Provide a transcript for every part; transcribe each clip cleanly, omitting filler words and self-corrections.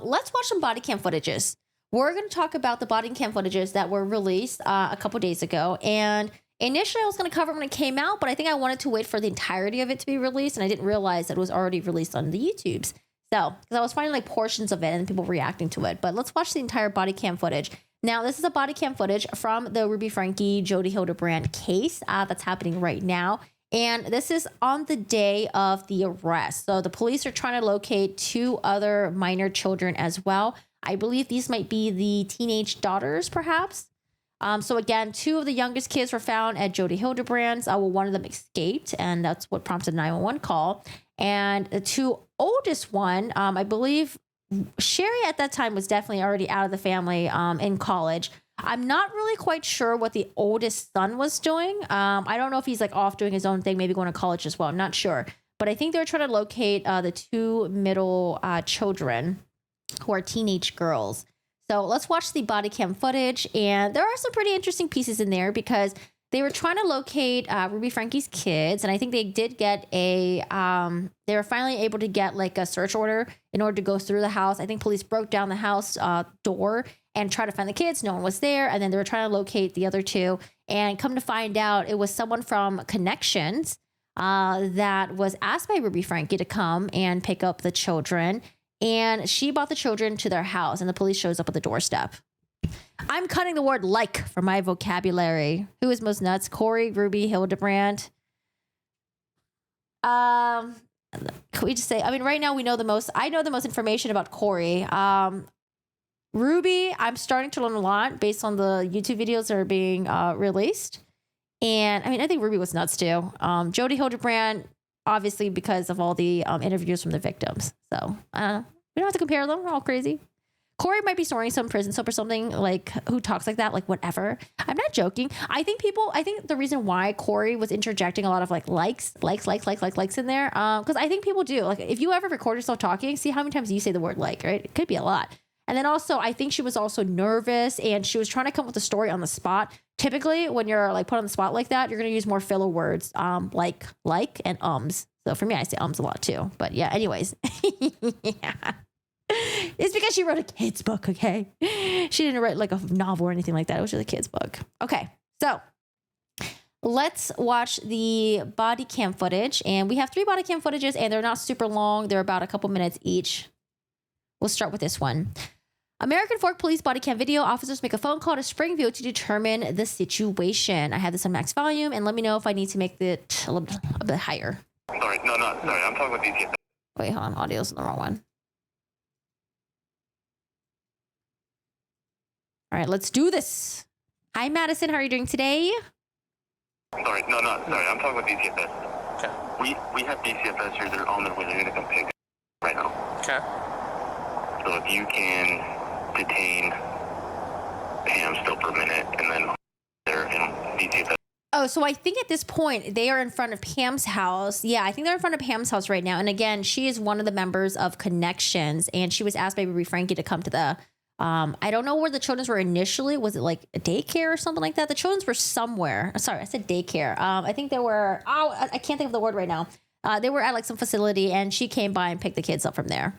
let's watch some body cam footages. We're going to talk about the body cam footages that were released a couple days ago. And initially I was going to cover it when it came out, but I think I wanted to wait for the entirety of it to be released. And I didn't realize that it was already released on the YouTubes. So, because I was finding like portions of it and people reacting to it. But let's watch the entire body cam footage. Now, this is a body cam footage from the Ruby Franke, Jodi Hildebrand case that's happening right now. And this is on the day of the arrest. So the police are trying to locate 2 other minor children as well. I believe these might be the teenage daughters, perhaps. So again, 2 of the youngest kids were found at Jodi Hildebrand's. Well, one of them escaped, and that's what prompted a 911 call. And the 2 oldest one, I believe Shari at that time was definitely already out of the family in college. I'm not really quite sure what the oldest son was doing. I don't know if he's like off doing his own thing, maybe going to college as well. I'm not sure. But I think they're trying to locate the 2 middle children who are teenage girls. So let's watch the body cam footage. And there are some pretty interesting pieces in there because they were trying to locate Ruby Franke's kids. And I think they did get they were finally able to get like a search order in order to go through the house. I think police broke down the house door and tried to find the kids. No one was there. And then they were trying to locate the other 2. And come to find out, it was someone from Connections that was asked by Ruby Franke to come and pick up the children. And she brought the children to their house, and the police shows up at the doorstep. I'm cutting the word like from my vocabulary. Who is most nuts? Corey, Ruby, Hildebrand. Can we just say, I mean, right now we know the most, I know the most information about Corey. Ruby, I'm starting to learn a lot based on the YouTube videos that are being released. And I mean, I think Ruby was nuts too. Jodi Hildebrand, obviously because of all the interviews from the victims. So we don't have to compare them. We're all crazy. Corey might be storing some prison soap or something, like who talks like that, like whatever. I'm not joking. I think the reason why Corey was interjecting a lot of likes in there, because I think people do. Like if you ever record yourself talking, see how many times you say the word like, right? It could be a lot. And then also, I think she was also nervous and she was trying to come up with a story on the spot. Typically, when you're like put on the spot like that, you're going to use more filler words, like, and ums. So for me, I say ums a lot too. But yeah, anyways. Yeah. It's because she wrote a kid's book, okay? She didn't write like a novel or anything like that. It was just a kid's book. Okay, so let's watch the body cam footage. And we have 3 body cam footages and they're not super long. They're about a couple minutes each. We'll start with this one. American Fork Police body cam video. Officers make a phone call to Springview to determine the situation. I have this on max volume and let me know if I need to make it a bit higher. Sorry, no, sorry. I'm talking with DCF. Wait, hold on. Audio's the wrong one. All right, let's do this. Hi, Madison. How are you doing today? Sorry, no, sorry. I'm talking with DCFS. Okay. We have DCFS here. They're on their way. They're going to come pick right now. Okay. So if you can detain Pam still for a minute, and then they're in DCFS. Oh, so I think at this point they are in front of Pam's house. Yeah, I think they're in front of Pam's house right now. And again, she is one of the members of Connections, and she was asked by Ruby Franke to come to the. I don't know where the children's were initially. Was it like a daycare or something like that? The children's were somewhere. Sorry, I said daycare. I think they were. Oh, I can't think of the word right now. They were at like some facility, and she came by and picked the kids up from there.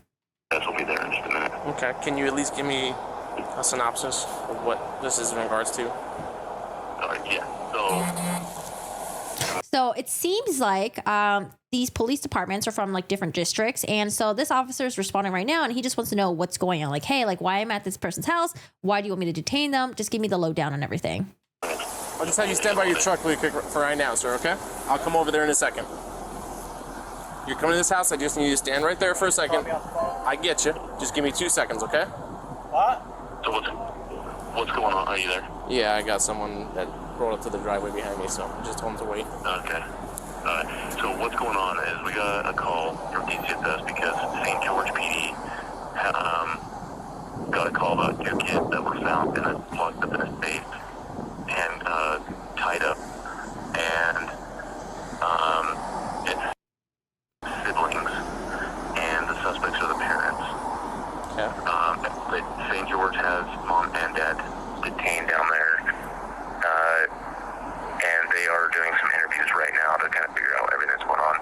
Yes, we'll be there in just a minute. Okay. Can you at least give me a synopsis of what this is in regards to? Sorry, yeah. So it seems like these police departments are from like different districts. And so this officer is responding right now and he just wants to know what's going on. Like, hey, like why I'm at this person's house. Why do you want me to detain them? Just give me the lowdown on everything. I'll just have you stand by your truck really quick for right now, sir, okay? I'll come over there in a second. You're coming to this house. I just need you to stand right there for a second. I get you. Just give me 2 seconds, okay? What? So what's going on? Are you there? Yeah, I got someone that rolled up to the driveway behind me, so I just told him to wait. Okay. So what's going on is we got a call from DCFS because St. George PD got a call about 2 kids that were found locked up in a safe and tied up. And it's siblings, and the suspects are the parents. Okay. But St. George has mom and dad detained down there. And they are doing some interviews right now to kind of figure out everything that's going on.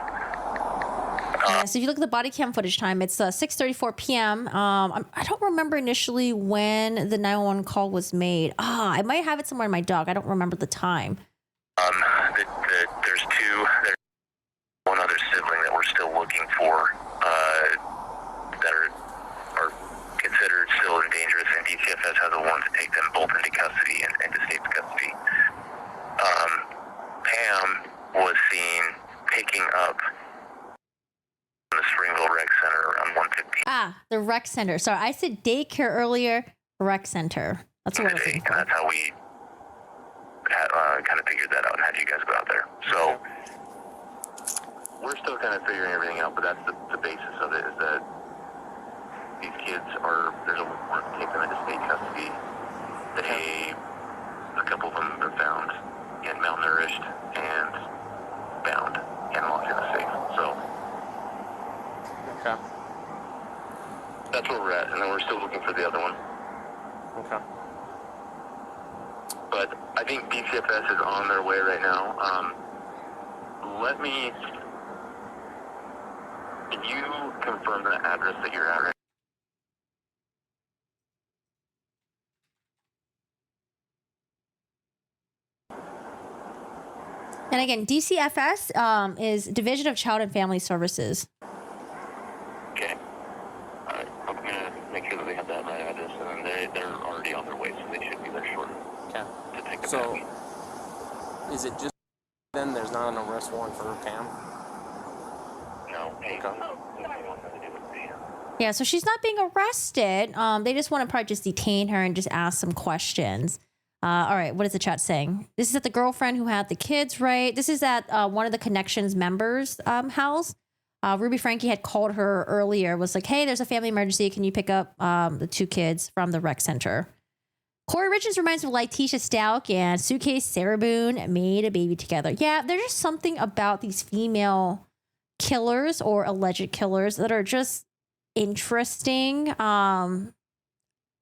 Yeah, so if you look at the body cam footage time, it's 6:34 p.m. I don't remember initially when the 911 call was made. I might have it somewhere in my doc. I don't remember the time. There's one other sibling that we're still looking for that are considered still dangerous, and DCFS has a warrant to take them both into custody and into state custody. Pam was seen picking up the Springville Rec Center around 1:15. The rec center. Sorry, I said daycare earlier. Rec center. That's what I was And looking for. that's how we kind of figured that out and had you guys go out there. So we're still kind of figuring everything out, but that's the basis of it, is that these kids there's a warrant to take them into state custody. A couple of them have been found and malnourished and bound and locked in a safe. So Okay. that's where we're at, and then we're still looking for the other one. Okay. But I think DCFS is on their way right now. Can you confirm the address that you're at right And again, DCFS is Division of Child and Family Services. Okay. All right. I'm going to make sure that they have that right address, and then they're already on their way, so they should be there shortly. Okay. To take the So, back. is it just then there's not an arrest warrant for Pam? No. Hey. Okay. Yeah, so she's not being arrested. They just want to probably just detain her and just ask some questions. All right, what is the chat saying? This is at the girlfriend who had the kids, right? This is at one of the Connections members' house. Ruby Franke had called her earlier, was like, hey, there's a family emergency. Can you pick up the 2 kids from the rec center? Corey Richards reminds me of Letitia Stalk and Suitcase Sarah Boone made a baby together. Yeah, there's just something about these female killers or alleged killers that are just interesting.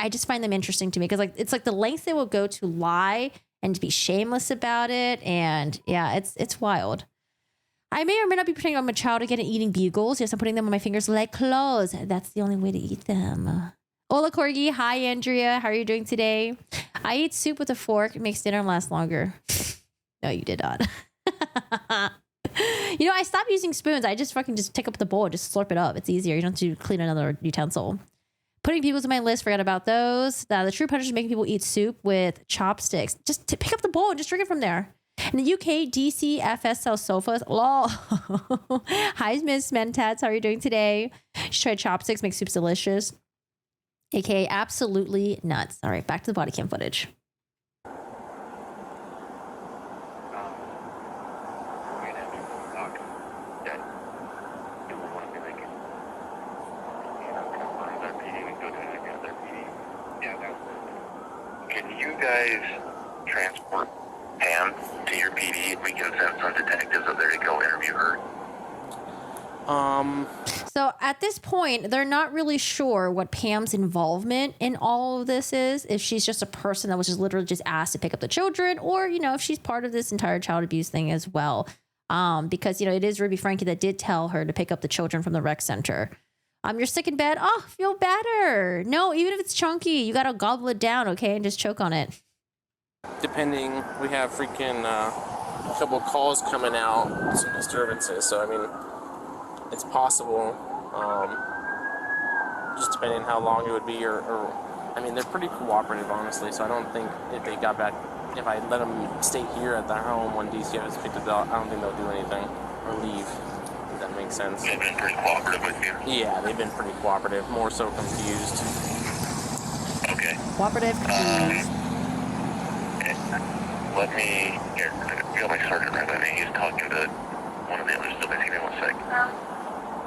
I just find them interesting to me because it's like the lengths they will go to lie and to be shameless about it. And yeah, it's wild. I may or may not be pretending I'm a child again and eating bugles. Yes, I'm putting them on my fingers like claws. That's the only way to eat them. Hola, Corgi. Hi, Andrea. How are you doing today? I eat soup with a fork. It makes dinner last longer. No, you did not. You know, I stopped using spoons. I just pick up the bowl and just slurp it up. It's easier. You don't have to clean another utensil. Putting bugles on my list. Forgot about those. The true punishment is making people eat soup with chopsticks. Just to pick up the bowl and just drink it from there. In the UK, DCFS sells sofas. Lol. Hi, Miss Mentats. How are you doing today? You should try chopsticks. Make soups delicious. AKA absolutely nuts. All right, back to the body cam footage. Can you guys transport Pam to your PD if we can send some detectives up there to go interview her? So at this point, they're not really sure what Pam's involvement in all of this is. If she's just a person that was just literally just asked to pick up the children, or, you know, if she's part of this entire child abuse thing as well. Because, you know, it is Ruby Franke that did tell her to pick up the children from the rec center. You're sick in bed. Oh, feel better. No, even if it's chunky, you got to gobble it down, okay, and just choke on it. Depending, we have freaking a couple of calls coming out, some disturbances. So I mean, it's possible. Just depending on how long it would be, or I mean, they're pretty cooperative, honestly. So I don't think if they got back, if I let them stay here at their home when DCFS picked it up, I don't think they'll do anything or leave. If that makes sense. They've been pretty cooperative with you? Yeah, they've been pretty cooperative. More so confused. Okay. Cooperative, confused. Let me, here, I feel like Sergeant right by me. He's talking to one of the others. So give me 1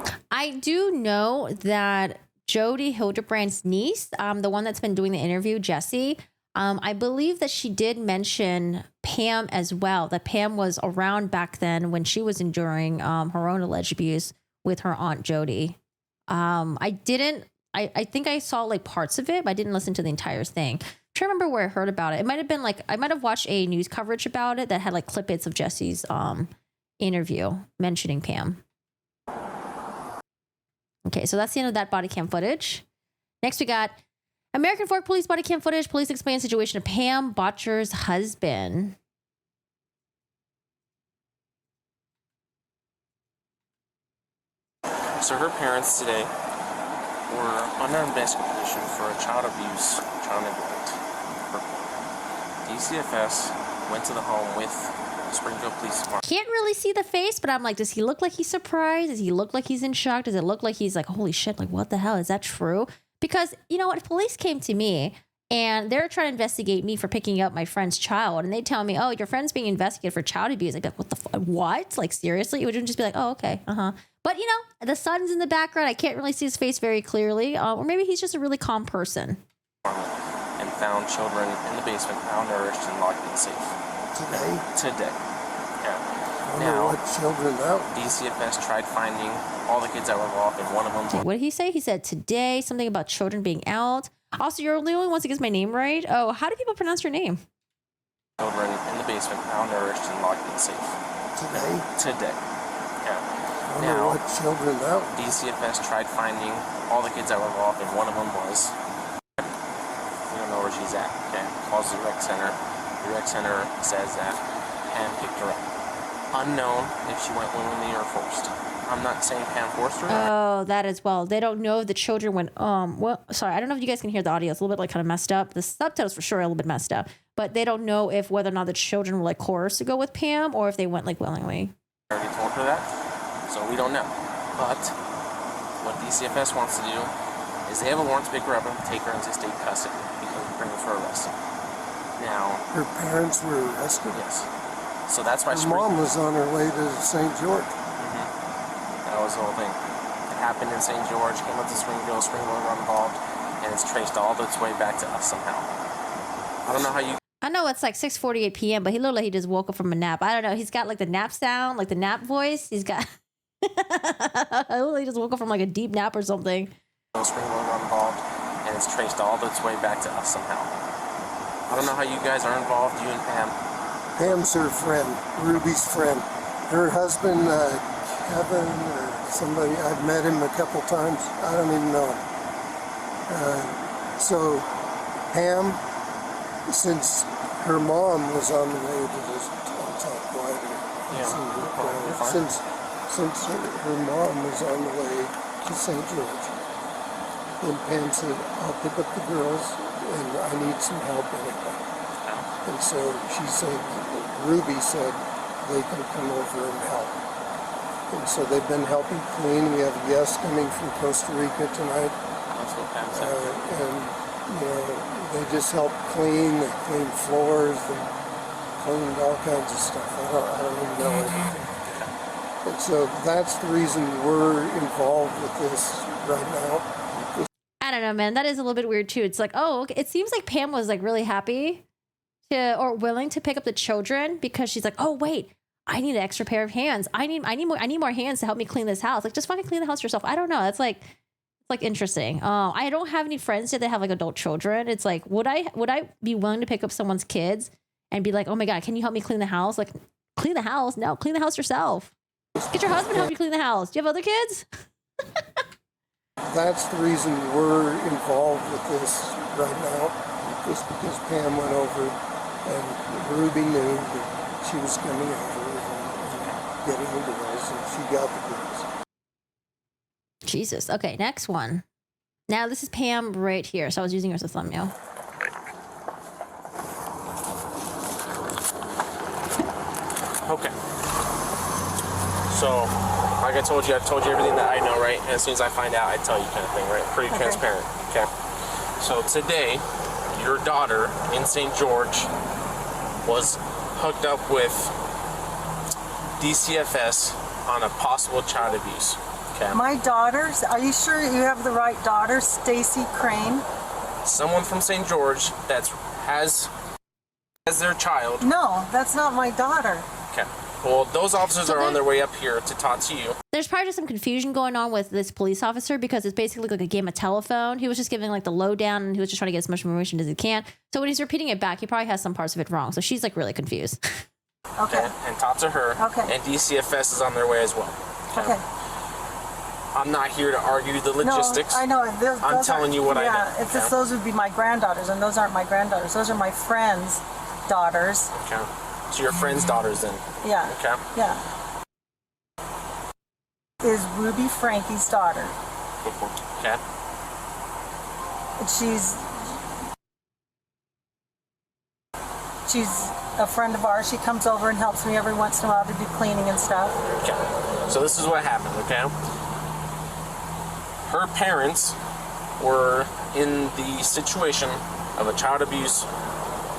sec. I do know that Jody Hildebrand's niece, the one that's been doing the interview, Jessie, I believe that she did mention Pam as well, that Pam was around back then when she was enduring her own alleged abuse with her Aunt Jody. I think I saw like parts of it, but I didn't listen to the entire thing. I'm trying to remember where I heard about it. It might have been like, I might have watched a news coverage about it that had like clip bits of Jessie's interview mentioning Pam. Okay, so that's the end of that body cam footage. Next, we got American Fork Police body cam footage. Police explain situation of Pam Botcher's husband. So her parents today were under investigation for a child abuse, child neglect. DCFS went to the home with Springfield Police Department. Can't really see the face, but I'm like, does he look like he's surprised? Does he look like he's in shock? Does it look like he's like, holy shit, like what the hell? Is that true? Because, you know what, if police came to me and they're trying to investigate me for picking up my friend's child, and they tell me, oh, your friend's being investigated for child abuse. I'd be like, what the fuck? What? Like, seriously? It would just be like, oh, okay, But, you know, the son's in the background. I can't really see his face very clearly. Or maybe he's just a really calm person. And found children in the basement, malnourished and locked in safe. Today. Yeah. Now, what children out? DCFS tried finding all the kids that were involved, and one of them. What did he say? He said today something about children being out. Also, you're the only one who gets my name right. Oh, how do people pronounce your name? Children in the basement, malnourished and locked in safe. Today. Yeah. Now, what children out? DCFS tried finding all the kids that were involved, and one of them was. We don't know where she's at. Okay. Calls the rec center. The rec center says that Pam picked her up. Unknown if she went willingly or forced. I'm not saying Pam forced her. Oh, that as well. They don't know if the children went, well, sorry, I don't know if you guys can hear the audio. It's a little bit like kind of messed up. The subtitles for sure are a little bit messed up, but they don't know if whether or not the children were like coerced to go with Pam or if they went like willingly. I already told her that, so we don't know. But what DCFS wants to do is they have a warrant to pick her up and take her into state custody because we're bringing her for arrest. Now, her parents were arrested? Yes. So that's why her mom was on her way to St. George. That was the whole thing. It happened in St. George, came up to Springfield, Springfield got involved, and it's traced all its way back to us somehow. I don't know how you... I know it's like 6:48 p.m., but he looked like he just woke up from a nap. I don't know. He's got like the nap sound, like the nap voice. He's got... I look like he just woke up from like a deep nap or something. Springfield got involved, and it's traced all its way back to us somehow. I don't know how you guys are involved, you and Pam. Pam's her friend, Ruby's friend. Her husband, Kevin, or somebody, I've met him a couple times. I don't even know him. So Pam, since her mom was on the way to this, I'll talk wider. Since her mom was on the way to St. George, then Pam said, I'll pick up the girls and I need some help anyway. And so she said, Ruby said they can come over and help. And so they've been helping clean. We have guests coming from Costa Rica tonight. That's what Pam said. And, you know, they just help clean. They clean floors. They cleaned all kinds of stuff. I don't even know everything. And so that's the reason we're involved with this right now. I don't know, man. That is a little bit weird too. It's like, oh, okay. It seems like Pam was like really happy or willing to pick up the children because she's like, oh wait, I need an extra pair of hands. I need more hands to help me clean this house. Like, just fucking clean the house yourself. I don't know. It's like interesting. I don't have any friends that have like adult children. It's like, would I be willing to pick up someone's kids and be like, oh my God, can you help me clean the house? Like, clean the house? No, clean the house yourself. Get your husband to help you clean the house. Do you have other kids? That's the reason we're involved with this right now, is because Pam went over and Ruby knew that she was coming over and getting the girls, and she got the girls. Jesus. Okay, next one. Now this is Pam right here. So I was using her as a thumbnail. Okay. So, like I told you everything that I know, right? And as soon as I find out, I tell you kind of thing, right? Pretty transparent, okay? So today, your daughter in St. George was hooked up with DCFS on a possible child abuse, okay? My daughters? Are you sure you have the right daughter, Stacy Crane? Someone from St. George that has their child. No, that's not my daughter. Okay. Well, those officers are on their way up here to talk to you. There's probably just some confusion going on with this police officer because it's basically like a game of telephone. He was just giving like the lowdown and he was just trying to get as much information as he can. So when he's repeating it back, he probably has some parts of it wrong. So she's like really confused. Okay. And talk to her. Okay. And DCFS is on their way as well. Okay. I'm not here to argue the logistics. No, I know. I'm telling you what I know. Yeah, it's just those would be my granddaughters, and those aren't my granddaughters. Those are my friends' daughters. Okay. So your friend's daughters then? Yeah. Okay. Yeah. Is Ruby Frankie's daughter. Okay. She's a friend of ours. She comes over and helps me every once in a while to do cleaning and stuff. Okay. So this is what happened, okay? Her parents were in the situation of a child abuse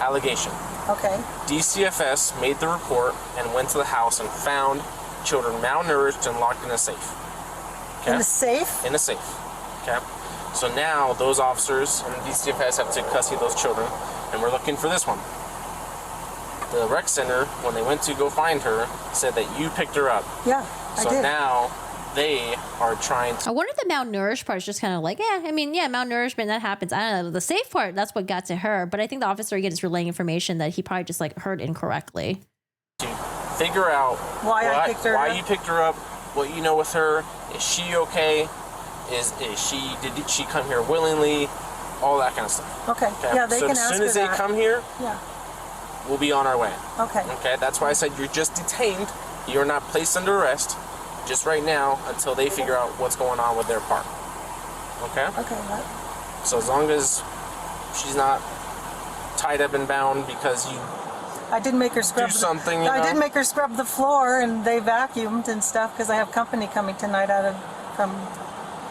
allegation. Okay. DCFS made the report and went to the house and found children malnourished and locked in a safe. Okay? In the safe? In a safe. Okay? So now those officers and DCFS have to custody those children, and we're looking for this one. The rec center, when they went to go find her, said that you picked her up. Yeah, I So did. now they are trying to... I wonder if the malnourished part is just kind of like, malnourishment, that happens. I don't know. The safe part, that's what got to her. But I think the officer, again, is relaying information that he probably just like heard incorrectly. to figure out Why you picked her up, what you know with her. Is she okay? Did she come here willingly? All that kind of stuff. Okay. Yeah, they so can as ask soon her as they that. come here, Yeah. we'll be on our way. Okay. Okay, that's why I said you're just detained. You're not placed under arrest just right now until they figure out what's going on with their part. Okay? Okay. So as long as she's not tied up and bound because you... I did make her scrub. Do something, I did make her scrub the floor, and they vacuumed and stuff because I have company coming tonight from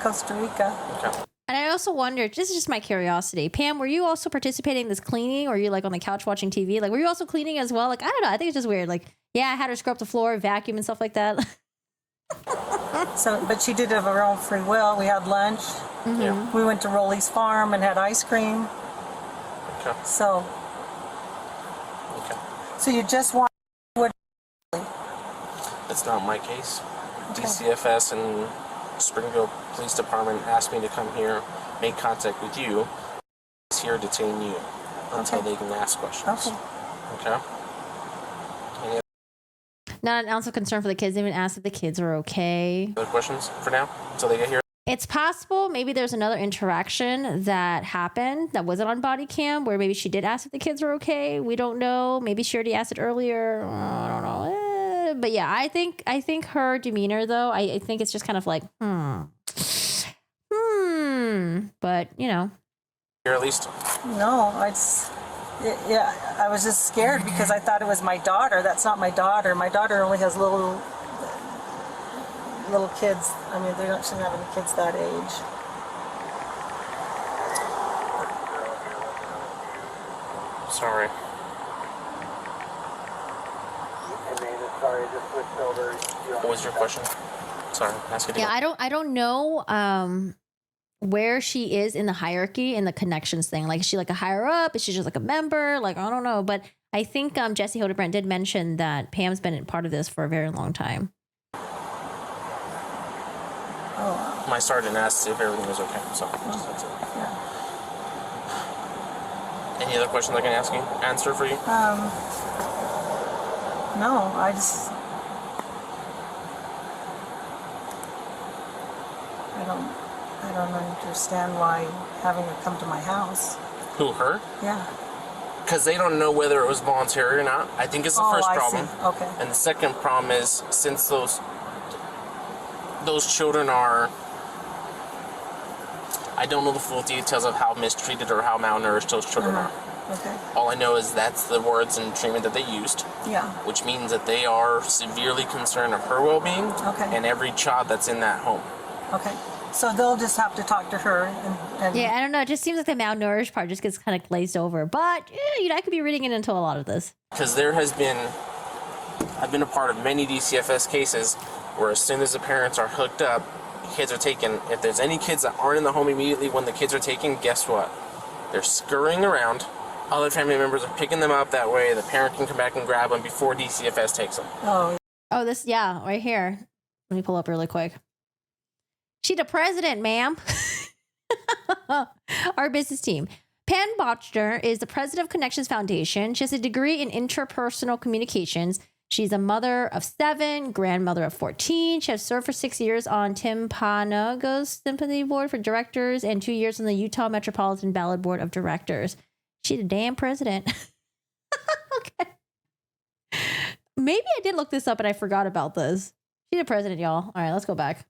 Costa Rica. Okay. And I also wondered, this is just my curiosity, Pam, were you also participating in this cleaning, or were you like on the couch watching TV? Like, were you also cleaning as well? Like, I don't know. I think it's just weird. Like, yeah, I had her scrub the floor, vacuum and stuff like that. So, but she did it of her own free will. We had lunch. Mm-hmm. Yeah. We went to Rolly's Farm and had ice cream. Okay. So Okay. you just want what? That's not my case. Okay. DCFS and Springfield Police Department asked me to come here, make contact with you. It's here to detain you until Okay. they can ask questions. Okay. Okay? Not an ounce of concern for the kids. They even asked if the kids are okay. Other questions for now until they get here? It's possible maybe there's another interaction that happened that wasn't on body cam where maybe she did ask if the kids are okay. We don't know. Maybe she already asked it earlier. I don't know. But yeah, I think her demeanor though, I think it's just kind of like, but you know. Here at least? No, I was just scared because I thought it was my daughter. That's not my daughter. My daughter only has little kids. I mean, they shouldn't have any kids that age. Sorry. What was your question? Sorry, ask it again. Yeah, I don't know where she is in the hierarchy in the connections thing. Like, is she like a higher up? Is she just like a member? Like, I don't know. But I think Jesse Hildebrandt did mention that Pam's been part of this for a very long time. Oh, My sergeant asked if everything was okay, so that's it. yeah. Any other questions I can answer for you? No, I don't understand why having her come to my house. Who, her? Yeah. Because they don't know whether it was voluntary or not. I think it's the first problem. See. Okay. And the second problem is, since those children are, I don't know the full details of how mistreated or how malnourished those children are. Okay. All I know is that's the words and treatment that they used, Yeah. which means that they are severely concerned of her well-being Okay. and every child that's in that home. Okay. So they'll just have to talk to her and Yeah, I don't know. It just seems like the malnourished part just gets kind of glazed over. But I could be reading it into a lot of this. Because I've been a part of many DCFS cases where as soon as the parents are hooked up, kids are taken. If there's any kids that aren't in the home immediately when the kids are taken, guess what? They're scurrying around. Other family members are picking them up that way. The parent can come back and grab them before DCFS takes them. Oh, Oh, right here. Let me pull up really quick. She the president, ma'am. Our business team. Pam Botcher is the president of Connections Foundation. She has a degree in interpersonal communications. She's a mother of 7, grandmother of 14. She has served for 6 years on Timpanogo's Symphony Board for Directors and 2 years on the Utah Metropolitan Ballad Board of Directors. She's a damn president. Okay. Maybe I did look this up and I forgot about this. She's a president, y'all. All right, let's go back.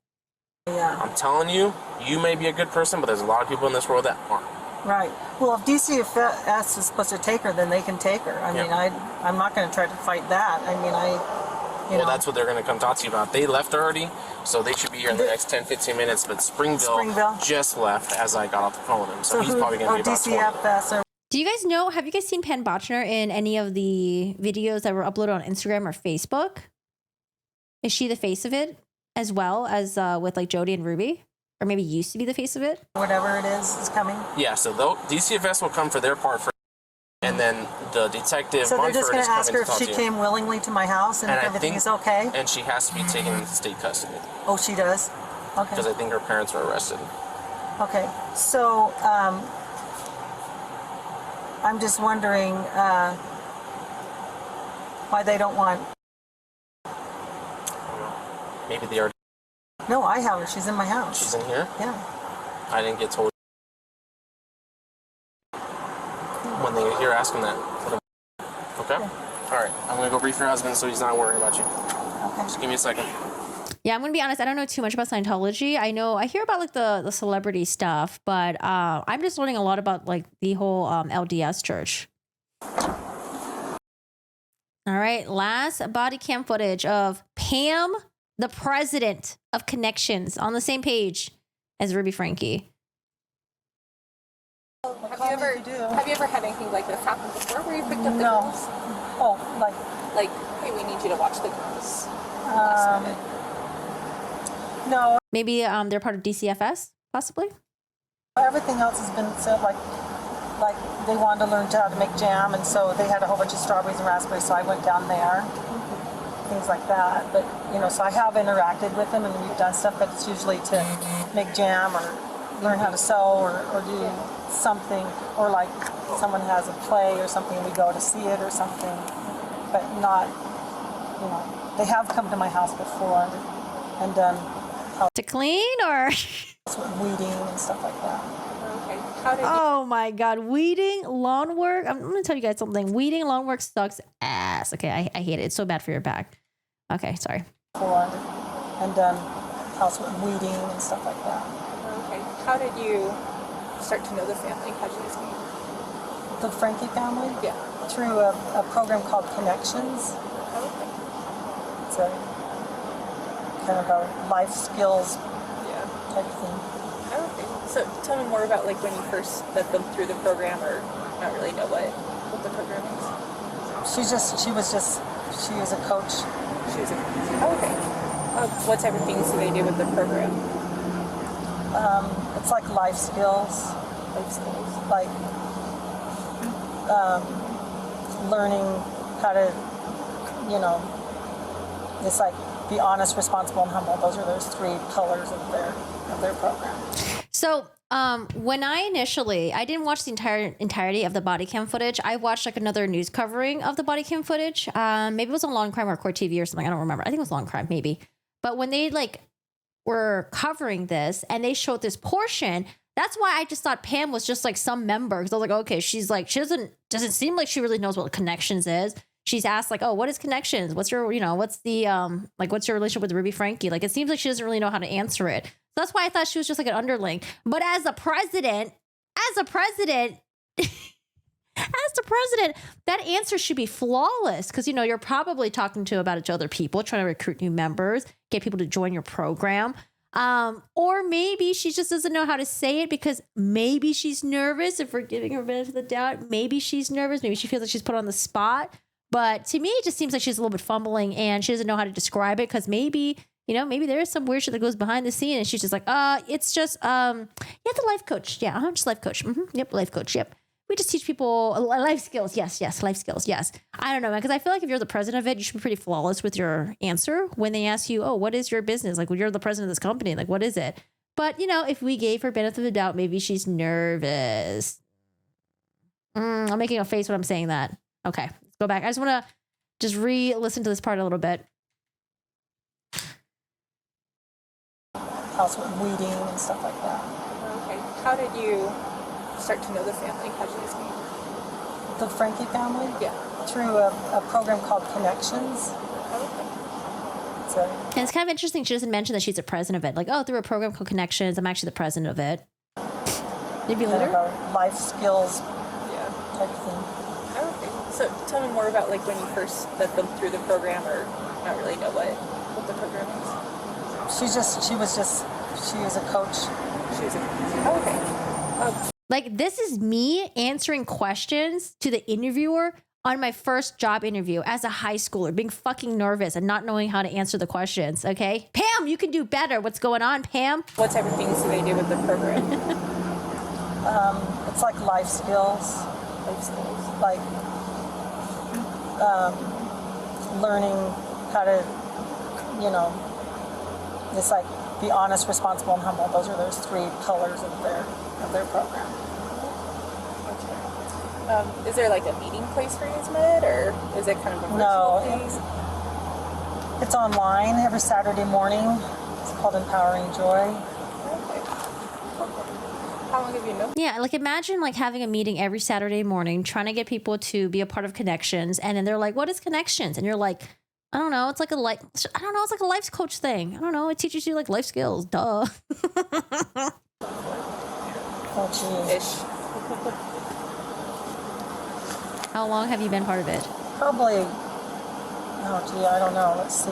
Yeah. I'm telling you, you may be a good person, but there's a lot of people in this world that aren't. Right. Well, if DCFS is supposed to take her, then they can take her. I mean, I'm not going to try to fight that. I mean, you know. That's what they're going to come talk to you about. They left already, so they should be here in the next 10, 15 minutes. But Springville just left as I got off the phone with him, so he's probably going to be about 20. DCFS. Do you guys know, have you guys seen Pam Botcher in any of the videos that were uploaded on Instagram or Facebook? Is she the face of it as well as with like Jody and Ruby? Or maybe used to be the face of it? Whatever it is coming. Yeah, so DCFS will come for their part first, and then the detective So they're just Mumford going is to ask coming her to if talk she to you. came willingly to my house and if everything is okay. And she has to be taken into state custody. Oh, she does? Okay. Because I think her parents were arrested. Okay. So, I'm just wondering why they don't want... Maybe they already... No, I have her. She's in my house. She's in here? Yeah. I didn't get told. When they get here, ask him that. Okay? Yeah. All right. I'm going to go brief your husband so he's not worrying about you. Okay. Just give me a second. Yeah, I'm gonna be honest. I don't know too much about Scientology. I hear about like the celebrity stuff, but I'm just learning a lot about like the whole LDS church. All right, last body cam footage of Pam, the president of Connections, on the same page as Ruby Franke. Have you ever had anything like this happen before where you picked up the No. girls? Oh, Like, hey, we need you to watch the girls. no. Maybe they're part of DCFS, possibly. Everything else has been said like they wanted to learn how to make jam, and so they had a whole bunch of strawberries and raspberries, so I went down there. Things like that. But, you know, so I have interacted with them and we've done stuff, but it's usually to make jam or learn how to sew or do something, or like someone has a play or something, we go to see it or something, but not, you know, they have come to my house before and done To clean or? weeding and stuff like that. Okay. How did Oh my God, weeding, lawn work. I'm gonna tell you guys something. Weeding, lawn work sucks ass. Okay, I hate it. It's so bad for your back. Okay, sorry. Before and done house weeding and stuff like that. Okay. How did you start to know the family? How did you guys meet? The Frankie family? Yeah. Through a program called Connections. Okay. It's a kind of a life skills Yeah. type thing. Okay. So tell me more about like when you first met them through the program, or not really know what the program is. She was a coach. She was okay. What type of things do they do with the program? It's like life skills, Life skills. like learning how to, you know, it's like be honest, responsible, and humble. Those are those 3 pillars of their program. So, when I didn't watch the entirety of the body cam footage. I watched like another news covering of the body cam footage. Maybe it was on Law and Crime or Court TV or something. I don't remember. I think it was Law and Crime, maybe. But when they like were covering this and they showed this portion, that's why I just thought Pam was just like some member. Because I was like, okay, she's like, she doesn't seem like she really knows what Connections is. She's asked like, oh, what is Connections? What's your, what's the, what's your relationship with Ruby Franke? Like, it seems like she doesn't really know how to answer it. So that's why I thought she was just like an underling. But as the president, that answer should be flawless. Because, you're probably talking to about other people, trying to recruit new members, get people to join your program. Or maybe she just doesn't know how to say it because maybe she's nervous. If we're giving her benefit of the doubt, maybe she's nervous. Maybe she feels like she's put on the spot. But to me, it just seems like she's a little bit fumbling and she doesn't know how to describe it because maybe there is some weird shit that goes behind the scene and she's just like, it's just, the life coach. Yeah, I'm just life coach. Yep, life coach. Yep. We just teach people life skills. Yes, life skills. Yes. I don't know, man, because I feel like if you're the president of it, you should be pretty flawless with your answer when they ask you, oh, what is your business? Like, when you're the president of this company, like, what is it? But, if we gave her benefit of the doubt, maybe she's nervous. I'm making a face when I'm saying that. Okay, let's go back. I just want to just re-listen to this part a little bit. House with weeding and stuff like that. Okay. How did you start to know the family? How did you guys meet? The Frankie family? Yeah. Through a program called Connections. So, And it's kind of interesting. She doesn't mention that she's the president of it. Like, oh, through a program called Connections, I'm actually the president of it. Maybe kind later. of a life skills Yeah. type thing. Okay. So tell me more about like when you first met them through the program, or not really know what the program is. She was a coach. She was okay. Like, this is me answering questions to the interviewer on my first job interview as a high schooler, being fucking nervous and not knowing how to answer the questions. Okay, Pam, you can do better. What's going on, Pam? What type of things do they do with the program? It's like life skills, Life skills. like learning how to, it's like be honest, responsible, and humble. Those are those 3 pillars of their program. Is there like a meeting place for you guys met, or is it kind of a virtual No, thing? it's online every Saturday morning. It's called Empowering Joy. Okay. How long have you known? Yeah, like imagine like having a meeting every Saturday morning, trying to get people to be a part of Connections, and then they're like, "What is Connections?" And you're like, "I don't know. It's like it's like a life coach thing. I don't know. It teaches you like life skills. Duh." Oh, geez. Ish. How long have you been part of it? Probably, I don't know. Let's see.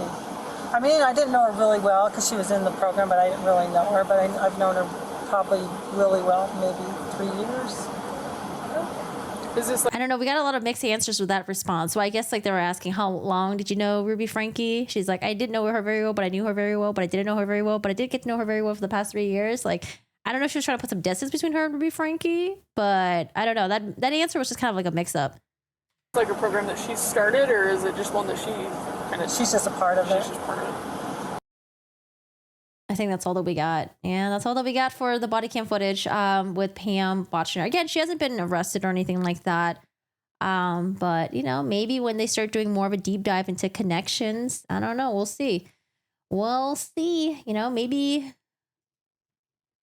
I mean, I didn't know her really well because she was in the program, but I didn't really know her. But I've known her probably really well, maybe 3 years. Is this like I don't know. We got a lot of mixed answers with that response. So I guess like they were asking, how long did you know Ruby Franke? She's like, I didn't know her very well, but I knew her very well, but I didn't know her very well, but I did get to know her very well for the past 3 years. Like, I don't know if she was trying to put some distance between her and Ruby Franke, but I don't know. That answer was just kind of like a mix up. a program that she started, or is it just one that she kind of? She's just a part of it. She's just part of it. I think that's all that we got. And that's all that we got for the body cam footage with Pam Botcher. Again, she hasn't been arrested or anything like that. But, maybe when they start doing more of a deep dive into Connections, I don't know. We'll see. We'll see.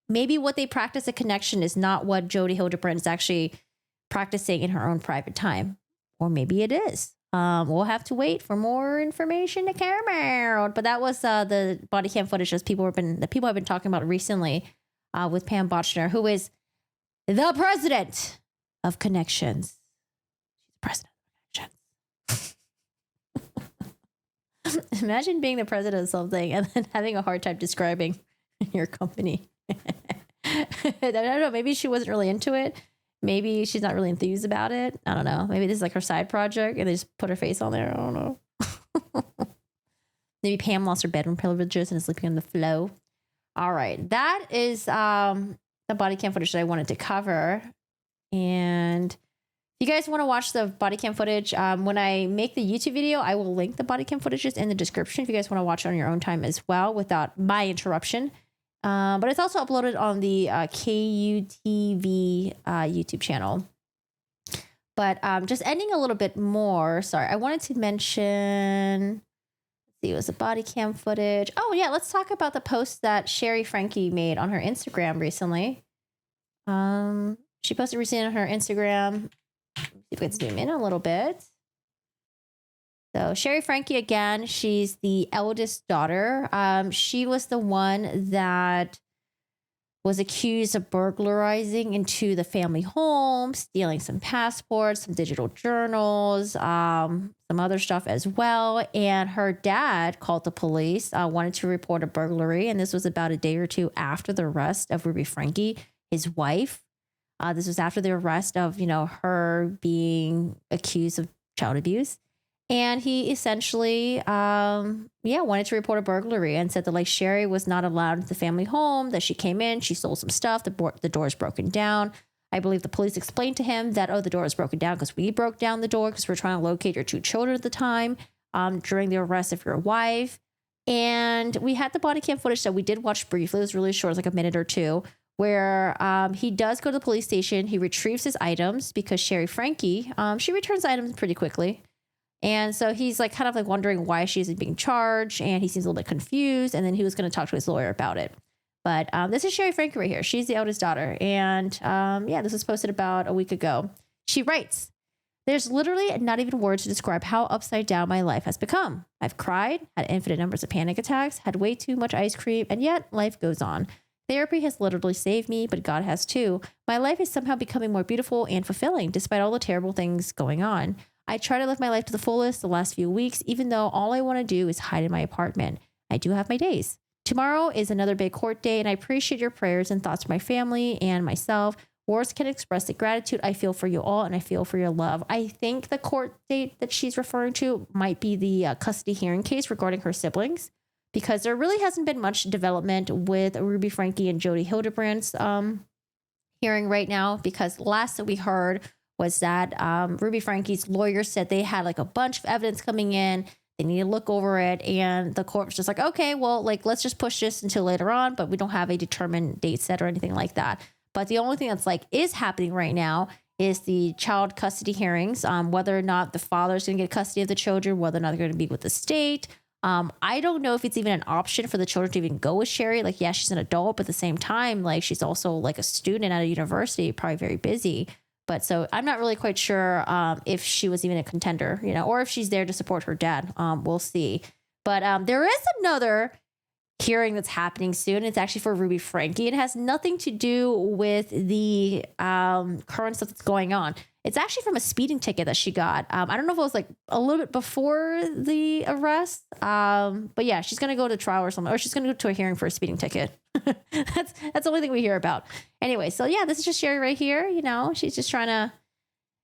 Maybe what they practice at Connection is not what Jodi Hildebrand is actually practicing in her own private time. Or maybe it is. We'll have to wait for more information to come out. But that was the body cam footage that people have been talking about recently with Pam Botcher, who is the president of Connections. She's the president of Connections. Imagine being the president of something and then having a hard time describing your company. I don't know. Maybe she wasn't really into it. Maybe she's not really enthused about it. I don't know. Maybe this is like her side project and they just put her face on there. I don't know. Maybe Pam lost her bedroom privileges and is sleeping on the floor. All right. That is the body cam footage that I wanted to cover. And if you guys want to watch the body cam footage, when I make the YouTube video, I will link the body cam footages in the description if you guys want to watch it on your own time as well without my interruption. But it's also uploaded on the KUTV YouTube channel. But just ending a little bit more. Sorry, I wanted to mention. Let's see, it was the body cam footage. Oh yeah, let's talk about the post that Shari Frankie made on her Instagram recently. She posted recently on her Instagram. Let's see if we can zoom in a little bit. So Shari Frankie, again, she's the eldest daughter. She was the one that was accused of burglarizing into the family home, stealing some passports, some digital journals, some other stuff as well. And her dad called the police, wanted to report a burglary. And this was about a day or two after the arrest of Ruby Franke, his wife. This was after the arrest of, her being accused of child abuse. And he essentially, wanted to report a burglary and said that like Shari was not allowed into the family home, that she came in, she stole some stuff, the door is broken down. I believe the police explained to him that, the door is broken down because we broke down the door because we're trying to locate your 2 children at the time during the arrest of your wife. And we had the body cam footage that we did watch briefly. It was really short, it was like a minute or two, where he does go to the police station. He retrieves his items because Shari Frankie, she returns items pretty quickly. And so he's like kind of like wondering why she isn't being charged, and he seems a little bit confused. And then he was going to talk to his lawyer about it. But this is Shari Frankie right here. She's the eldest daughter. And yeah, this was posted about a week ago. She writes, "There's literally not even words to describe how upside down my life has become. I've cried, had infinite numbers of panic attacks, had way too much ice cream, and yet life goes on. Therapy has literally saved me, but God has too. My life is somehow becoming more beautiful and fulfilling despite all the terrible things going on. I try to live my life to the fullest the last few weeks, even though all I want to do is hide in my apartment. I do have my days. Tomorrow is another big court day, and I appreciate your prayers and thoughts for my family and myself. Words can express the gratitude I feel for you all, and I feel for your love." I think the court date that she's referring to might be the custody hearing case regarding her siblings, because there really hasn't been much development with Ruby Franke and Jodi Hildebrandt's hearing right now, because last that we heard was that Ruby Franke's lawyer said they had like a bunch of evidence coming in. They need to look over it. And the court was just like, okay, well, like, let's just push this until later on, but we don't have a determined date set or anything like that. But the only thing that's like is happening right now is the child custody hearings, whether or not the father's going to get custody of the children, whether or not they're going to be with the state. I don't know if it's even an option for the children to even go with Shari. Like, yeah, she's an adult, but at the same time, like, she's also like a student at a university, probably very busy. But so I'm not really quite sure if she was even a contender, you know, or if she's there to support her dad. We'll see. But there is another hearing that's happening soon. It's actually for Ruby Franke. It has nothing to do with the current stuff that's going on. It's actually from a speeding ticket that she got. I don't know if it was like a little bit before the arrest. But yeah, she's going to go to trial or something, or she's going to go to a hearing for a speeding ticket. That's the only thing we hear about. Anyway, so yeah, this is just Shari right here. You know, she's just trying to,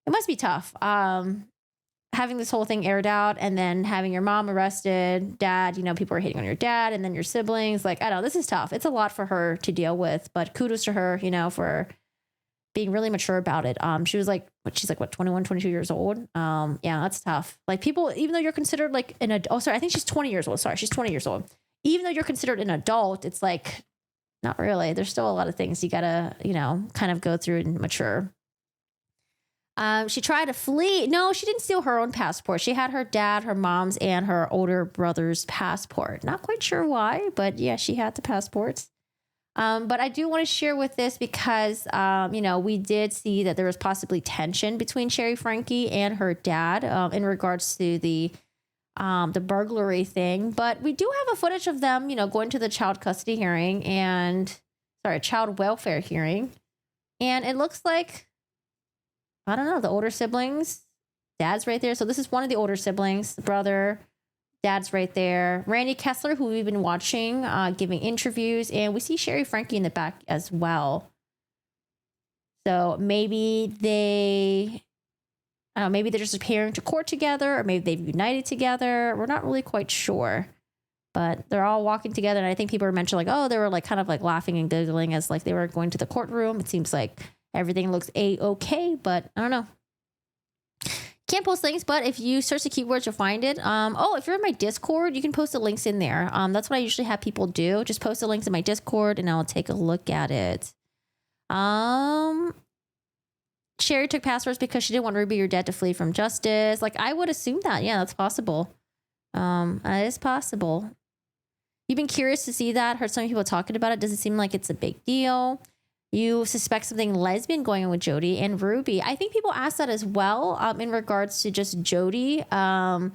it must be tough. Having this whole thing aired out and then having your mom arrested, dad, you know, people are hating on your dad, and then your siblings. Like, I don't know, this is tough. It's a lot for her to deal with, but kudos to her, you know, for being really mature about it. She was like, she's like, what, 21, 22 years old? Yeah, that's tough. Like, people, even though you're considered like an adult, oh, sorry, I think she's 20 years old. Sorry, she's 20 years old. Even though you're considered an adult, it's like, not really. There's still a lot of things you gotta, you know, kind of go through and mature. She tried to flee. No, she didn't steal her own passport. She had her dad, her mom's, and her older brother's passport. Not quite sure why, but yeah, she had the passports. But I do want to share with this because, you know, we did see that there was possibly tension between Shari Frankie and her dad in regards to the burglary thing. But we do have a footage of them, you know, going to the child custody hearing child welfare hearing. And it looks like, I don't know, the older siblings, dad's right there. So this is one of the older siblings, the brother, dad's right there. Randy Kessler, who we've been watching, giving interviews, and we see Shari Frankie in the back as well. So maybe maybe they're just appearing to court together, or maybe they've united together. We're not really quite sure, but they're all walking together. And I think people are mentioning like, oh, they were like kind of like laughing and giggling as like they were going to the courtroom. It seems like everything looks a-okay, but I don't know. Can't post links, but if you search the keywords, you'll find it. If you're in my Discord, you can post the links in there. That's what I usually have people do. Just post the links in my Discord, and I'll take a look at it. Shari took passwords because she didn't want Ruby or Dad to flee from justice. Like, I would assume that. Yeah, that's possible. That is possible. You've been curious to see that. Heard some people talking about it. Does it seem like it's a big deal? You suspect something lesbian going on with Jodi and Ruby. I think people ask that as well in regards to just Jodi. And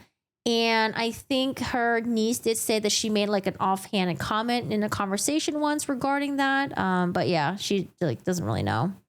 I think her niece did say that she made like an offhanded comment in a conversation once regarding that. But yeah, she like doesn't really know.